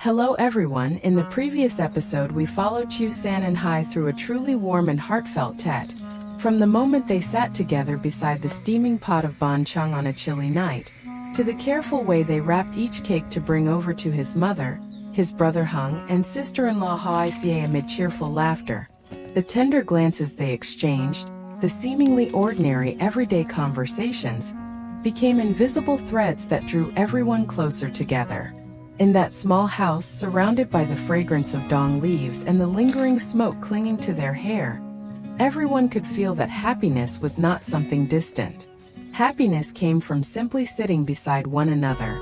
Hello everyone, in the previous episode we followed Tieu San and Hai through a truly warm and heartfelt tete. From the moment they sat together beside the steaming pot of bonchung on a chilly night, to the careful way they wrapped each cake to bring over to his mother, his brother Hung, and sister-in-law hoaica amid cheerful laughter. The tender glances they exchanged, the seemingly ordinary everyday conversations, became invisible threads that drew everyone closer together. In that small house surrounded by the fragrance of dong leaves and the lingering smoke clinging to their hair, everyone could feel that happiness was not something distant. Happiness came from simply sitting beside one another,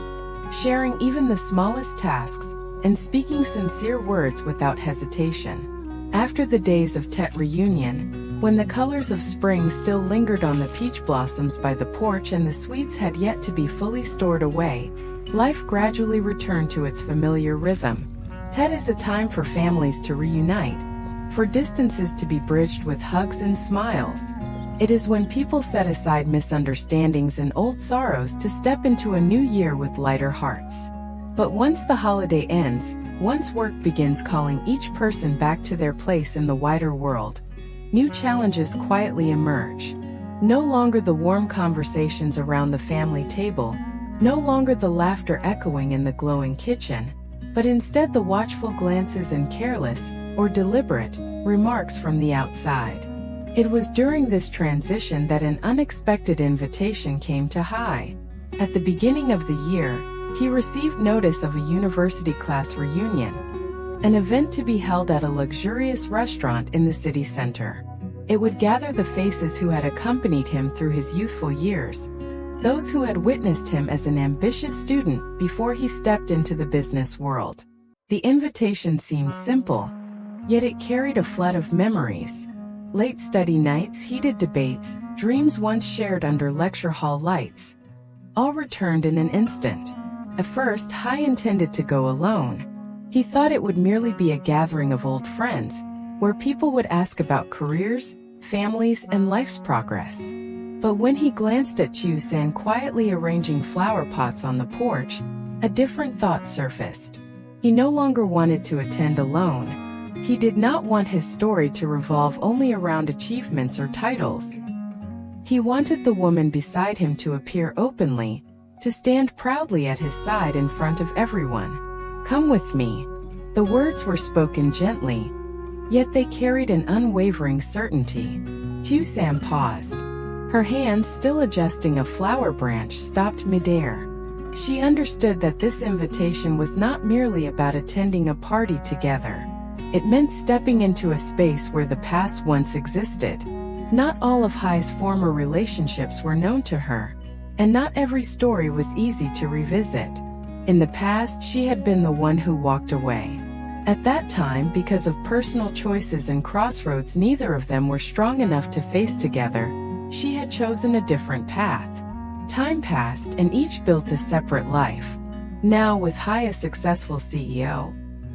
sharing even the smallest tasks, and speaking sincere words without hesitation. After the days of Tet reunion, when the colors of spring still lingered on the peach blossoms by the porch and the sweets had yet to be fully stored away, life gradually returned to its familiar rhythm. Tet is a time for families to reunite, for distances to be bridged with hugs and smiles. It is when people set aside misunderstandings and old sorrows to step into a new year with lighter hearts. But once the holiday ends, once work begins calling each person back to their place in the wider world, new challenges quietly emerge. No longer the warm conversations around the family table, no longer the laughter echoing in the glowing kitchen, but instead the watchful glances and careless, or deliberate, remarks from the outside. It was during this transition that an unexpected invitation came to Hai. At the beginning of the year, he received notice of a university class reunion, an event to be held at a luxurious restaurant in the city center. It would gather the faces who had accompanied him through his youthful years, those who had witnessed him as an ambitious student before he stepped into the business world. The invitation seemed simple, yet it carried a flood of memories. Late study nights, heated debates, dreams once shared under lecture hall lights, all returned in an instant. At first, Hai intended to go alone. He thought it would merely be a gathering of old friends, where people would ask about careers, families, and life's progress. But when he glanced at Tieu San quietly arranging flower pots on the porch, a different thought surfaced. He no longer wanted to attend alone. He did not want his story to revolve only around achievements or titles. He wanted the woman beside him to appear openly, to stand proudly at his side in front of everyone. "Come with me." The words were spoken gently, yet they carried an unwavering certainty. Tieu San paused. Her hands, still adjusting a flower branch, stopped midair. She understood that this invitation was not merely about attending a party together. It meant stepping into a space where the past once existed. Not all of Hai's former relationships were known to her, and not every story was easy to revisit. In the past, she had been the one who walked away. At that time, because of personal choices and crossroads neither of them were strong enough to face together, she had chosen a different path. Time passed and each built a separate life. Now, with Hai a successful CEO,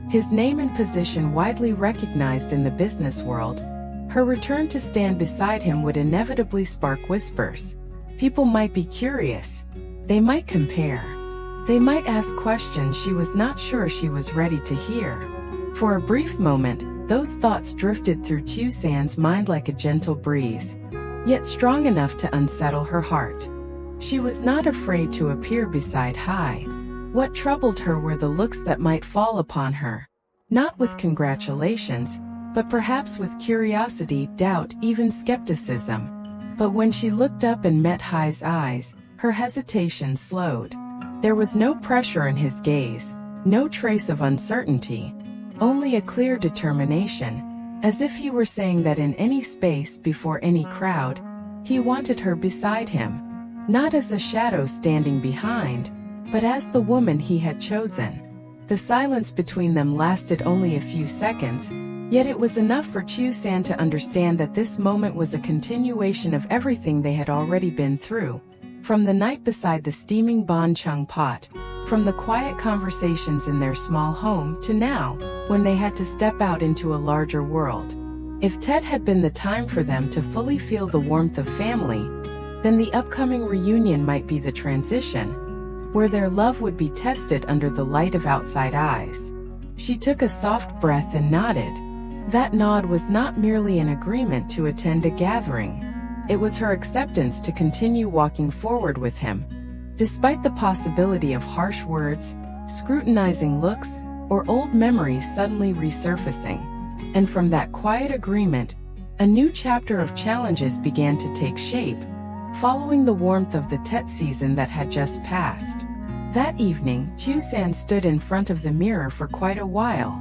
his name and position widely recognized in the business world, her return to stand beside him would inevitably spark whispers. People might be curious. They might compare. They might ask questions she was not sure she was ready to hear. For a brief moment, those thoughts drifted through Tieu San's mind like a gentle breeze, yet strong enough to unsettle her heart. She was not afraid to appear beside Hai. What troubled her were the looks that might fall upon her, not with congratulations, but perhaps with curiosity, doubt, even skepticism. But when she looked up and met Hai's eyes, her hesitation slowed. There was no pressure in his gaze, no trace of uncertainty, only a clear determination, as if he were saying that in any space, before any crowd, he wanted her beside him, not as a shadow standing behind, but as the woman he had chosen. The silence between them lasted only a few seconds, yet it was enough for Tieu San to understand that this moment was a continuation of everything they had already been through. From the night beside the steaming bonchung pot, from the quiet conversations in their small home, to now, when they had to step out into a larger world. If Tet had been the time for them to fully feel the warmth of family, then the upcoming reunion might be the transition, where their love would be tested under the light of outside eyes. She took a soft breath and nodded. That nod was not merely an agreement to attend a gathering. It was her acceptance to continue walking forward with him, despite the possibility of harsh words, scrutinizing looks, or old memories suddenly resurfacing. And from that quiet agreement, a new chapter of challenges began to take shape, following the warmth of the Tet season that had just passed. That evening, Tieu San stood in front of the mirror for quite a while.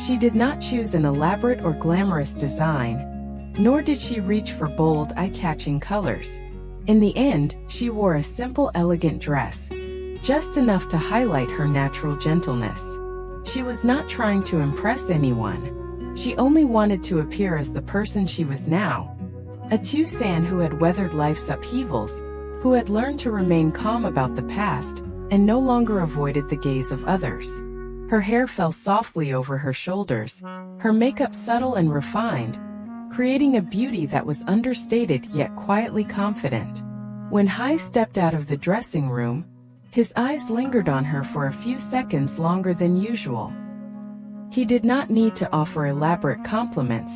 She did not choose an elaborate or glamorous design, nor did she reach for bold, eye-catching colors. In the end, she wore a simple, elegant dress, just enough to highlight her natural gentleness. She was not trying to impress anyone. She only wanted to appear as the person she was now. A Tieu San who had weathered life's upheavals, who had learned to remain calm about the past, and no longer avoided the gaze of others. Her hair fell softly over her shoulders, her makeup subtle and refined, creating a beauty that was understated yet quietly confident. When Hai stepped out of the dressing room, his eyes lingered on her for a few seconds longer than usual. He did not need to offer elaborate compliments.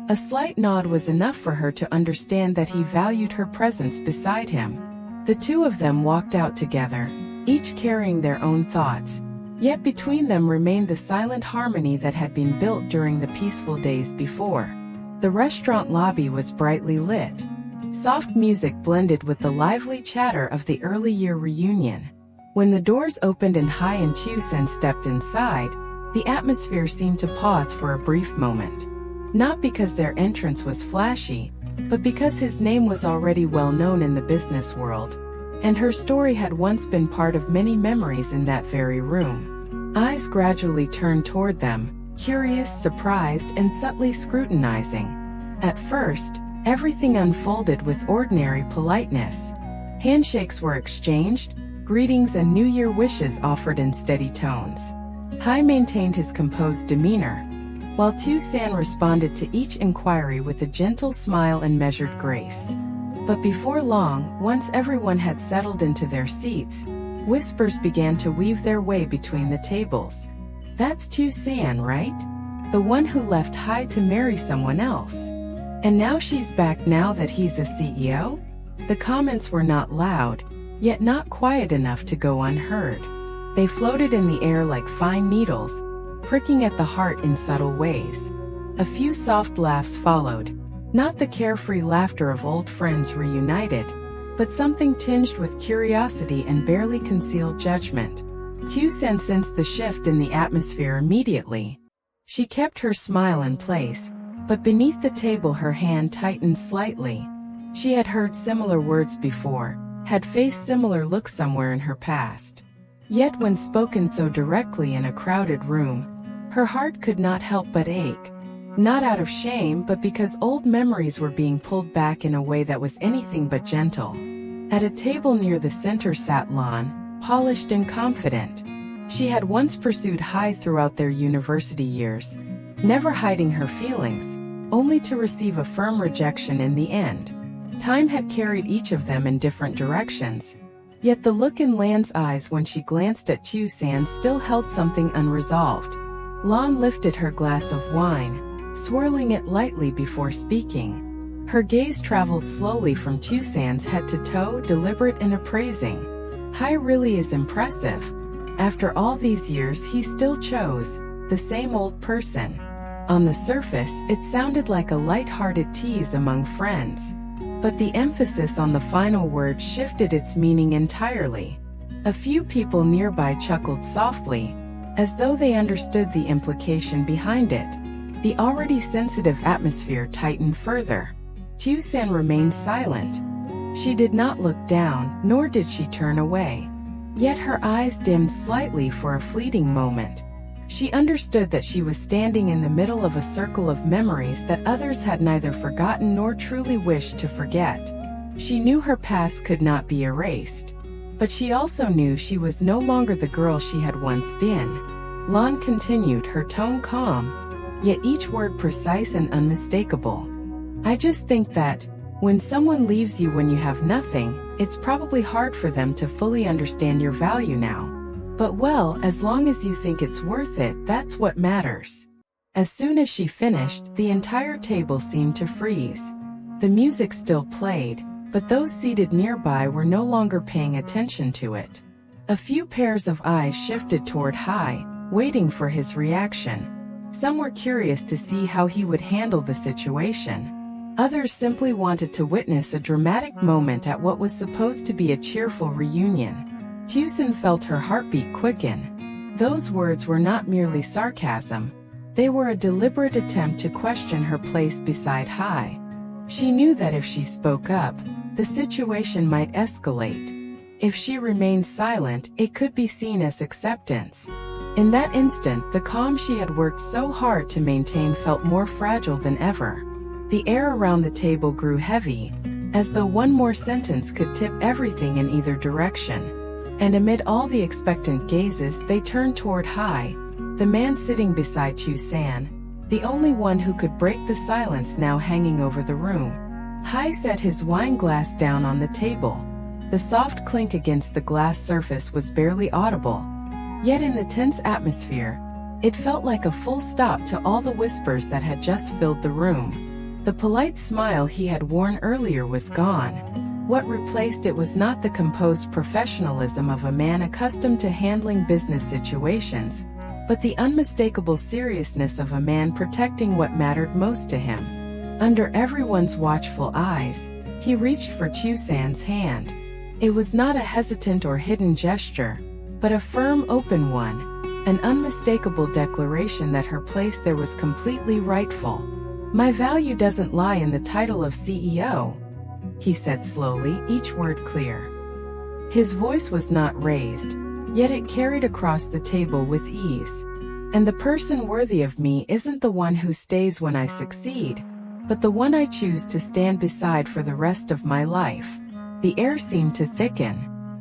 A slight nod was enough for her to understand that he valued her presence beside him. The two of them walked out together, each carrying their own thoughts. Yet between them remained the silent harmony that had been built during the peaceful days before. The restaurant lobby was brightly lit. Soft music blended with the lively chatter of the early year reunion. When the doors opened and Hai and Tieu San stepped inside, the atmosphere seemed to pause for a brief moment. Not because their entrance was flashy, but because his name was already well known in the business world, and her story had once been part of many memories in that very room. Eyes gradually turned toward them, curious, surprised, and subtly scrutinizing. At first, everything unfolded with ordinary politeness. Handshakes were exchanged, greetings and New Year wishes offered in steady tones. Hai maintained his composed demeanor, while Tieu San responded to each inquiry with a gentle smile and measured grace. But before long, once everyone had settled into their seats, whispers began to weave their way between the tables. "That's Tieu San, right? The one who left Hai to marry someone else. And now she's back now that he's a CEO?" The comments were not loud, yet not quiet enough to go unheard. They floated in the air like fine needles, pricking at the heart in subtle ways. A few soft laughs followed, not the carefree laughter of old friends reunited, but something tinged with curiosity and barely concealed judgment. Tieu San sensed the shift in the atmosphere immediately. She kept her smile in place, but beneath the table her hand tightened slightly. She had heard similar words before, had faced similar looks somewhere in her past. Yet when spoken so directly in a crowded room, her heart could not help but ache. Not out of shame, but because old memories were being pulled back in a way that was anything but gentle. At a table near the center sat Lan, polished and confident. She had once pursued Hai throughout their university years, never hiding her feelings, only to receive a firm rejection in the end. Time had carried each of them in different directions. Yet the look in Lan's eyes when she glanced at Tieu San still held something unresolved. Lan lifted her glass of wine, swirling it lightly before speaking. Her gaze traveled slowly from Tieu San's head to toe, deliberate and appraising. Hai really is impressive. After all these years he still chose the same old person. On the surface, it sounded like a light-hearted tease among friends. But the emphasis on the final word shifted its meaning entirely. A few people nearby chuckled softly, as though they understood the implication behind it. The already sensitive atmosphere tightened further. Tieu San remained silent. She did not look down, nor did she turn away. Yet her eyes dimmed slightly for a fleeting moment. She understood that she was standing in the middle of a circle of memories that others had neither forgotten nor truly wished to forget. She knew her past could not be erased. But she also knew she was no longer the girl she had once been. Lan continued, her tone calm, yet each word precise and unmistakable. "I just think that, when someone leaves you when you have nothing, it's probably hard for them to fully understand your value now. But well, as long as you think it's worth it, that's what matters. As soon as she finished, the entire table seemed to freeze. The music still played, but those seated nearby were no longer paying attention to it. A few pairs of eyes shifted toward Hai, waiting for his reaction. Some were curious to see how he would handle the situation. Others simply wanted to witness a dramatic moment at what was supposed to be a cheerful reunion. Tieu San felt her heartbeat quicken. Those words were not merely sarcasm. They were a deliberate attempt to question her place beside Hai. She knew that if she spoke up, the situation might escalate. If she remained silent, it could be seen as acceptance. In that instant, the calm she had worked so hard to maintain felt more fragile than ever. The air around the table grew heavy, as though one more sentence could tip everything in either direction. And amid all the expectant gazes, they turned toward Hai, the man sitting beside Tieu San, the only one who could break the silence now hanging over the room. Hai set his wine glass down on the table. The soft clink against the glass surface was barely audible. Yet in the tense atmosphere, it felt like a full stop to all the whispers that had just filled the room. The polite smile he had worn earlier was gone. What replaced it was not the composed professionalism of a man accustomed to handling business situations, but the unmistakable seriousness of a man protecting what mattered most to him. Under everyone's watchful eyes, he reached for Tieu San's hand. It was not a hesitant or hidden gesture, but a firm, open one, an unmistakable declaration that her place there was completely rightful. "My value doesn't lie in the title of CEO," he said slowly, each word clear. His voice was not raised, yet it carried across the table with ease. "And the person worthy of me isn't the one who stays when I succeed, but the one I choose to stand beside for the rest of my life." The air seemed to thicken.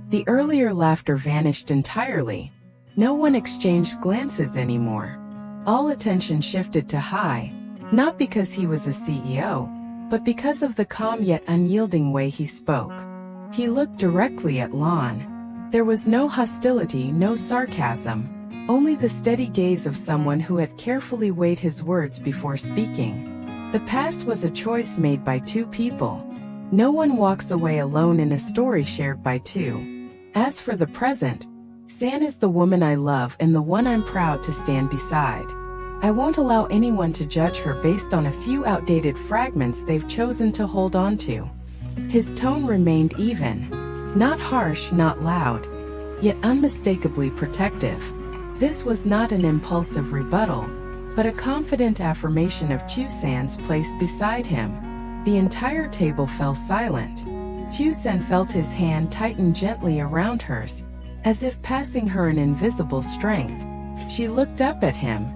The earlier laughter vanished entirely. No one exchanged glances anymore. All attention shifted to Hai, not because he was a CEO, but because of the calm yet unyielding way he spoke. He looked directly at Lan. There was no hostility, no sarcasm, only the steady gaze of someone who had carefully weighed his words before speaking. The past was a choice made by two people. No one walks away alone in a story shared by two. As for the present, San is the woman I love and the one I'm proud to stand beside. I won't allow anyone to judge her based on a few outdated fragments they've chosen to hold on to. His tone remained even. Not harsh, not loud, yet unmistakably protective. This was not an impulsive rebuttal, but a confident affirmation of Tieu San's place beside him. The entire table fell silent. Tieu San felt his hand tighten gently around hers, as if passing her an invisible strength. She looked up at him.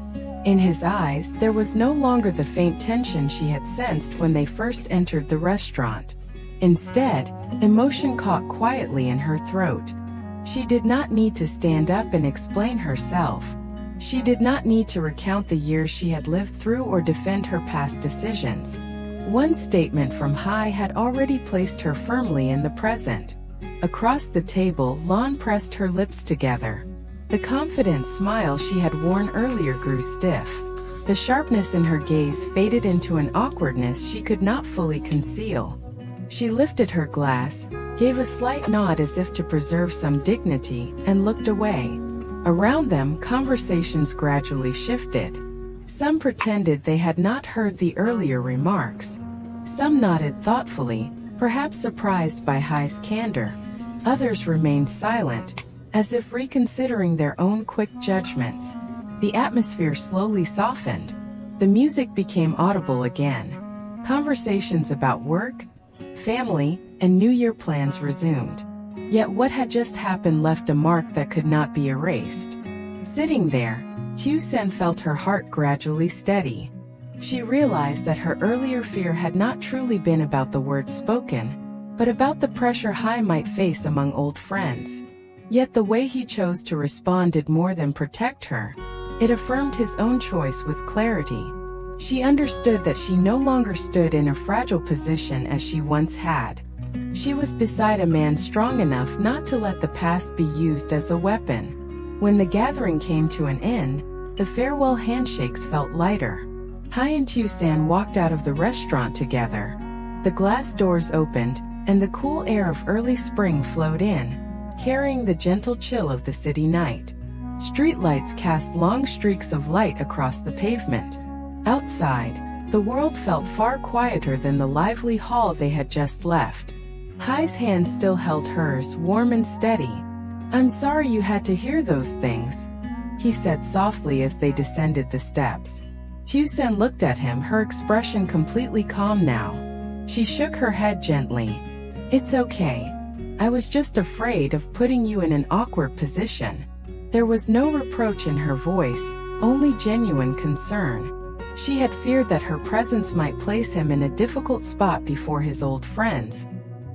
In his eyes, there was no longer the faint tension she had sensed when they first entered the restaurant. Instead, emotion caught quietly in her throat. She did not need to stand up and explain herself. She did not need to recount the years she had lived through or defend her past decisions. One statement from Hai had already placed her firmly in the present. Across the table, Lan pressed her lips together. The confident smile she had worn earlier grew stiff. The sharpness in her gaze faded into an awkwardness she could not fully conceal. She lifted her glass, gave a slight nod as if to preserve some dignity, and looked away. Around them, conversations gradually shifted. Some pretended they had not heard the earlier remarks. Some nodded thoughtfully, perhaps surprised by Hai's candor. Others remained silent, as if reconsidering their own quick judgments. The atmosphere slowly softened. The music became audible again. Conversations about work, family, and New Year plans resumed. Yet what had just happened left a mark that could not be erased. Sitting there, Tieu San felt her heart gradually steady. She realized that her earlier fear had not truly been about the words spoken, but about the pressure Hai might face among old friends. Yet the way he chose to respond did more than protect her. It affirmed his own choice with clarity. She understood that she no longer stood in a fragile position as she once had. She was beside a man strong enough not to let the past be used as a weapon. When the gathering came to an end, the farewell handshakes felt lighter. Hai and Tieu San walked out of the restaurant together. The glass doors opened, and the cool air of early spring flowed in, carrying the gentle chill of the city night. Streetlights cast long streaks of light across the pavement. Outside, the world felt far quieter than the lively hall they had just left. Hai's hand still held hers, warm and steady. "I'm sorry you had to hear those things," he said softly as they descended the steps. Tieu San looked at him, her expression completely calm now. She shook her head gently. "It's okay. I was just afraid of putting you in an awkward position." There was no reproach in her voice, only genuine concern. She had feared that her presence might place him in a difficult spot before his old friends,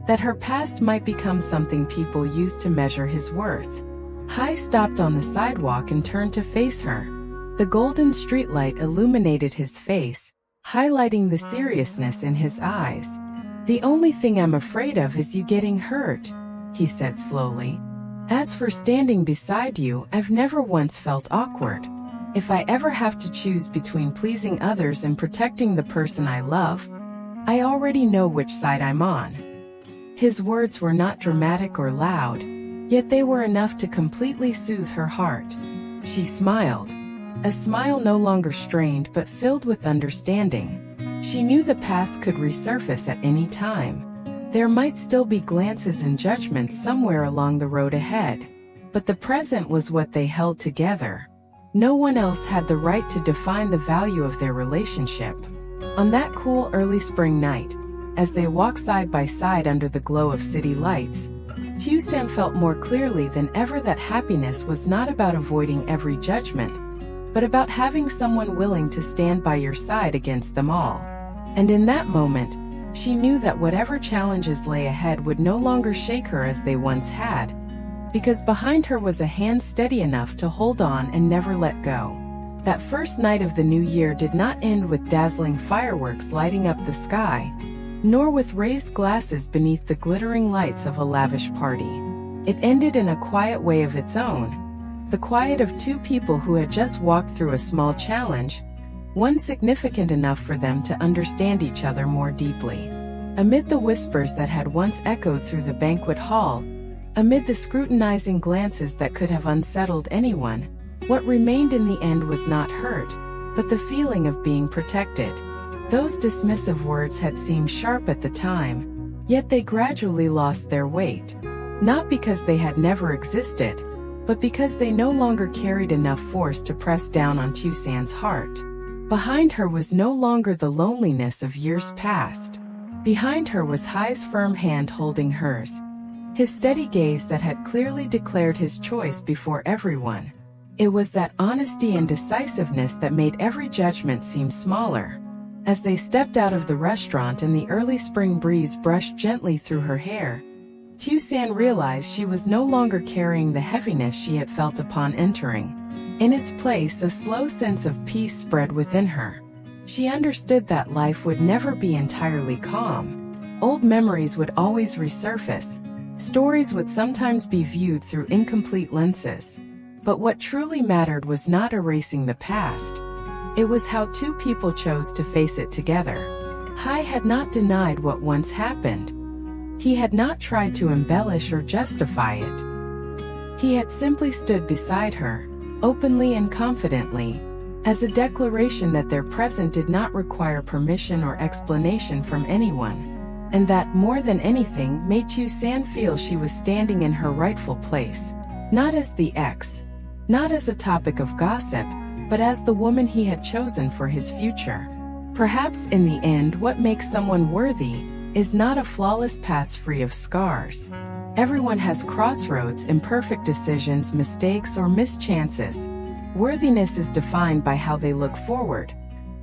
that her past might become something people used to measure his worth. Hai stopped on the sidewalk and turned to face her. The golden streetlight illuminated his face, highlighting the seriousness in his eyes. "The only thing I'm afraid of is you getting hurt," he said slowly. "As for standing beside you, I've never once felt awkward. If I ever have to choose between pleasing others and protecting the person I love, I already know which side I'm on." His words were not dramatic or loud, yet they were enough to completely soothe her heart. She smiled, a smile no longer strained but filled with understanding. She knew the past could resurface at any time. There might still be glances and judgments somewhere along the road ahead, but the present was what they held together. No one else had the right to define the value of their relationship. On that cool early spring night, as they walked side by side under the glow of city lights, Tieu San felt more clearly than ever that happiness was not about avoiding every judgment, but about having someone willing to stand by your side against them all. And in that moment, she knew that whatever challenges lay ahead would no longer shake her as they once had, because behind her was a hand steady enough to hold on and never let go. That first night of the new year did not end with dazzling fireworks lighting up the sky, nor with raised glasses beneath the glittering lights of a lavish party. It ended in a quiet way of its own, the quiet of two people who had just walked through a small challenge, one significant enough for them to understand each other more deeply. Amid the whispers that had once echoed through the banquet hall, amid the scrutinizing glances that could have unsettled anyone, what remained in the end was not hurt, but the feeling of being protected. Those dismissive words had seemed sharp at the time, yet they gradually lost their weight. Not because they had never existed, but because they no longer carried enough force to press down on Tieu San's heart. Behind her was no longer the loneliness of years past. Behind her was Hai's firm hand holding hers, his steady gaze that had clearly declared his choice before everyone. It was that honesty and decisiveness that made every judgment seem smaller. As they stepped out of the restaurant and the early spring breeze brushed gently through her hair, Tieu San realized she was no longer carrying the heaviness she had felt upon entering. In its place, a slow sense of peace spread within her. She understood that life would never be entirely calm. Old memories would always resurface. Stories would sometimes be viewed through incomplete lenses. But what truly mattered was not erasing the past. It was how two people chose to face it together. Hai had not denied what once happened. He had not tried to embellish or justify it. He had simply stood beside her, openly and confidently, as a declaration that their present did not require permission or explanation from anyone, and that, more than anything, made Tieu San feel she was standing in her rightful place, not as the ex, not as a topic of gossip, but as the woman he had chosen for his future. Perhaps in the end, what makes someone worthy is not a flawless past free of scars. Everyone has crossroads, imperfect decisions, mistakes, or missed chances. Worthiness is defined by how they look forward,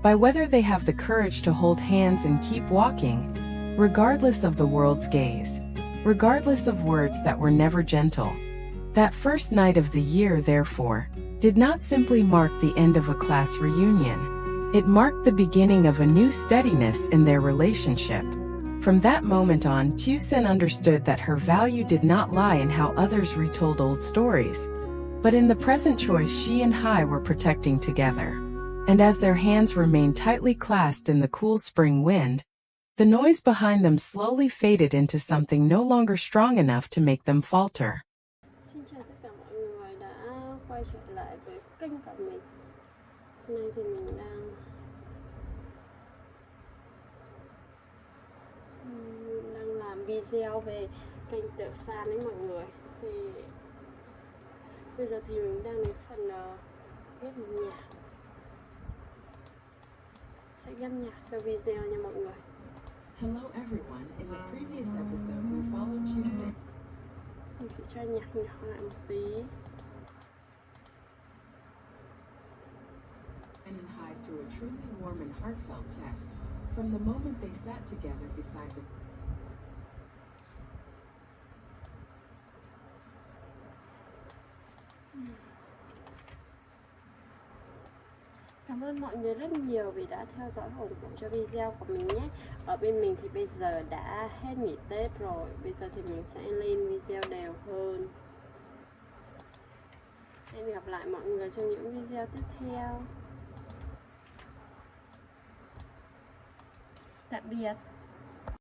by whether they have the courage to hold hands and keep walking, regardless of the world's gaze, regardless of words that were never gentle. That first night of the year, therefore, did not simply mark the end of a class reunion. It marked the beginning of a new steadiness in their relationship. From that moment on, Tieu San understood that her value did not lie in how others retold old stories, But in the present choice, she and Hai were protecting together. And as their hands remained tightly clasped in the cool spring wind, the noise behind them slowly faded into something no longer strong enough to make them falter. Xin chào tất cả mọi người đã quay trở lại với kênh của mình. Hôm nay thì mình đang làm video về kênh Tiểu San với mọi người. Thì bây giờ thì mình đang đến phần viết nhạc. Sẽ ghép nhạc cho video nha mọi người. Hello everyone, in the previous episode we followed Tieu San. Mình sẽ cho nhạc nhỏ lại một tí. And Hai through a truly warm and heartfelt text. From the moment they sat together beside the... Cảm ơn mọi người rất nhiều vì đã theo dõi và ủng hộ cho video của mình nhé. Ở bên mình thì bây giờ đã hết nghỉ Tết rồi. Bây giờ thì mình sẽ lên video đều hơn. Hẹn gặp lại mọi người trong những video tiếp theo. Tạm biệt.